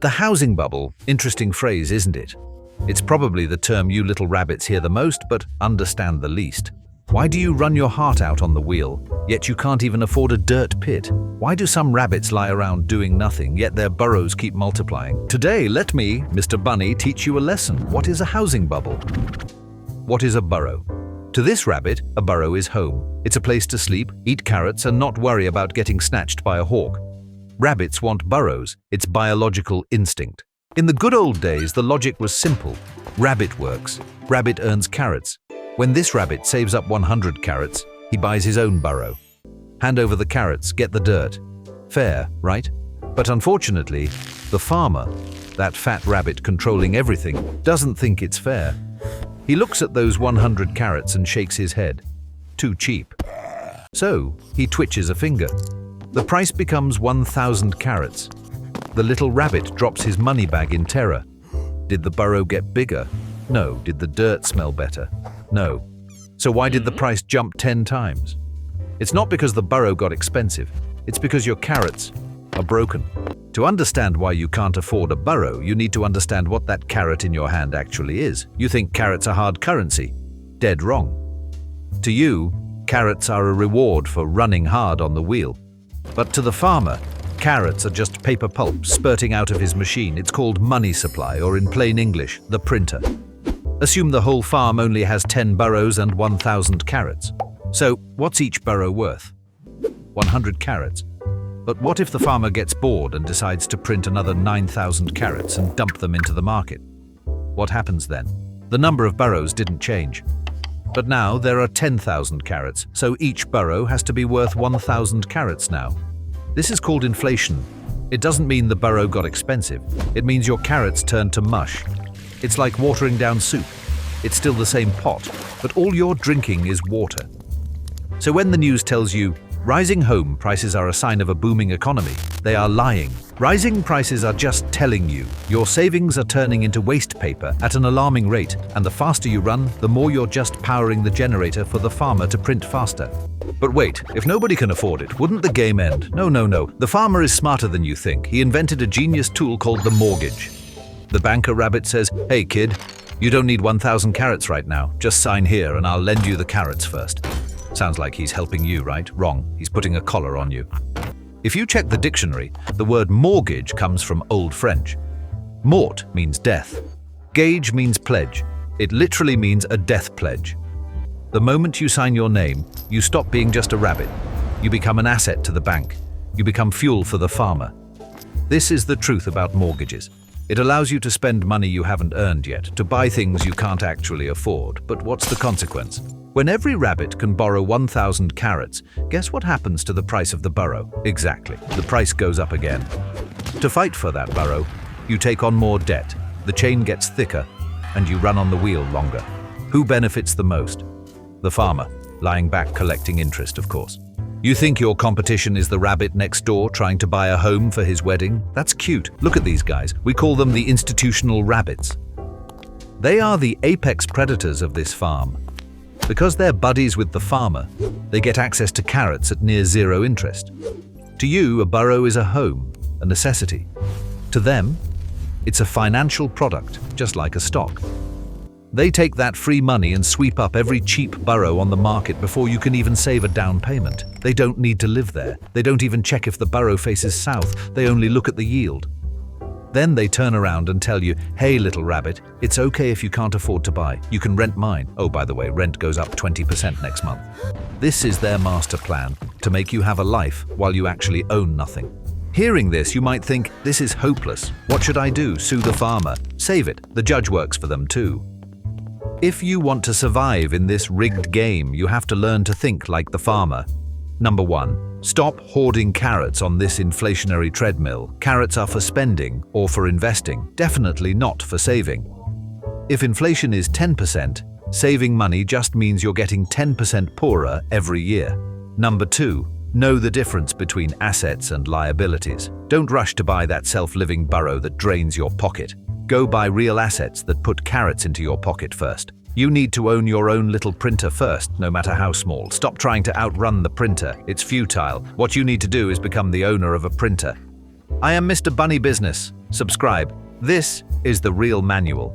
The housing bubble, interesting phrase, isn't it? It's probably the term you little rabbits hear the most, but understand the least. Why do you run your heart out on the wheel, yet you can't even afford a dirt pit? Why do some rabbits lie around doing nothing, yet their burrows keep multiplying? Today, let me, Mr. Bunny, teach you a lesson. What is a housing bubble? What is a burrow? To this rabbit, a burrow is home. It's a place to sleep, eat carrots, and not worry about getting snatched by a hawk. Rabbits want burrows. It's biological instinct. In the good old days, the logic was simple. Rabbit works. Rabbit earns carrots. When this rabbit saves up 100 carrots, he buys his own burrow. Hand over the carrots, get the dirt. Fair, right? But unfortunately, the farmer, that fat rabbit controlling everything, doesn't think it's fair. He looks at those 100 carrots and shakes his head. Too cheap. So, he twitches a finger. The price becomes 1,000 carrots. The little rabbit drops his money bag in terror. Did the burrow get bigger? No. Did the dirt smell better? No. So why did the price jump 10 times? It's not because the burrow got expensive. It's because your carrots are broken. To understand why you can't afford a burrow, you need to understand what that carrot in your hand actually is. You think carrots are hard currency. Dead wrong. To you, carrots are a reward for running hard on the wheel. But to the farmer, carrots are just paper pulp spurting out of his machine. It's called money supply, or in plain English, the printer. Assume the whole farm only has 10 burrows and 1,000 carrots. So, what's each burrow worth? 100 carrots. But what if the farmer gets bored and decides to print another 9,000 carrots and dump them into the market? What happens then? The number of burrows didn't change. But now there are 10,000 carrots, so each burrow has to be worth 1,000 carrots now. This is called inflation. It doesn't mean the burrow got expensive. It means your carrots turned to mush. It's like watering down soup. It's still the same pot, but all you're drinking is water. So when the news tells you, rising home prices are a sign of a booming economy, they are lying. Rising prices are just telling you your savings are turning into waste paper at an alarming rate, and the faster you run, the more you're just powering the generator for the farmer to print faster. But wait, if nobody can afford it, wouldn't the game end? No. The farmer is smarter than you think. He invented a genius tool called the mortgage. The banker rabbit says, "Hey kid, you don't need 1,000 carrots right now. Just sign here and I'll lend you the carrots first." Sounds like he's helping you, right? Wrong. He's putting a collar on you. If you check the dictionary, the word mortgage comes from Old French. Mort means death. Gage means pledge. It literally means a death pledge. The moment you sign your name, you stop being just a rabbit. You become an asset to the bank. You become fuel for the farmer. This is the truth about mortgages. It allows you to spend money you haven't earned yet, to buy things you can't actually afford. But what's the consequence? When every rabbit can borrow 1,000 carrots, guess what happens to the price of the burrow? Exactly, the price goes up again. To fight for that burrow, you take on more debt, the chain gets thicker, and you run on the wheel longer. Who benefits the most? The farmer, lying back collecting interest, of course. You think your competition is the rabbit next door trying to buy a home for his wedding? That's cute. Look at these guys. We call them the institutional rabbits. They are the apex predators of this farm. Because they're buddies with the farmer, they get access to carrots at near zero interest. To you, a burrow is a home, a necessity. To them, it's a financial product, just like a stock. They take that free money and sweep up every cheap burrow on the market before you can even save a down payment. They don't need to live there. They don't even check if the burrow faces south. They only look at the yield. Then they turn around and tell you, "Hey little rabbit, it's okay if you can't afford to buy. You can rent mine. Oh, by the way, rent goes up 20% next month." This is their master plan, to make you have a life while you actually own nothing. Hearing this, you might think, this is hopeless. What should I do? Sue the farmer? Save it. The judge works for them too. If you want to survive in this rigged game, you have to learn to think like the farmer. Number 1. Stop hoarding carrots on this inflationary treadmill. Carrots are for spending or for investing, definitely not for saving. If inflation is 10%, saving money just means you're getting 10% poorer every year. Number 2. Know the difference between assets and liabilities. Don't rush to buy that self-living burrow that drains your pocket. Go buy real assets that put carrots into your pocket first. You need to own your own little printer first, no matter how small. Stop trying to outrun the printer. It's futile. What you need to do is become the owner of a printer. I am Mr. Bunny Business. Subscribe. This is the real manual.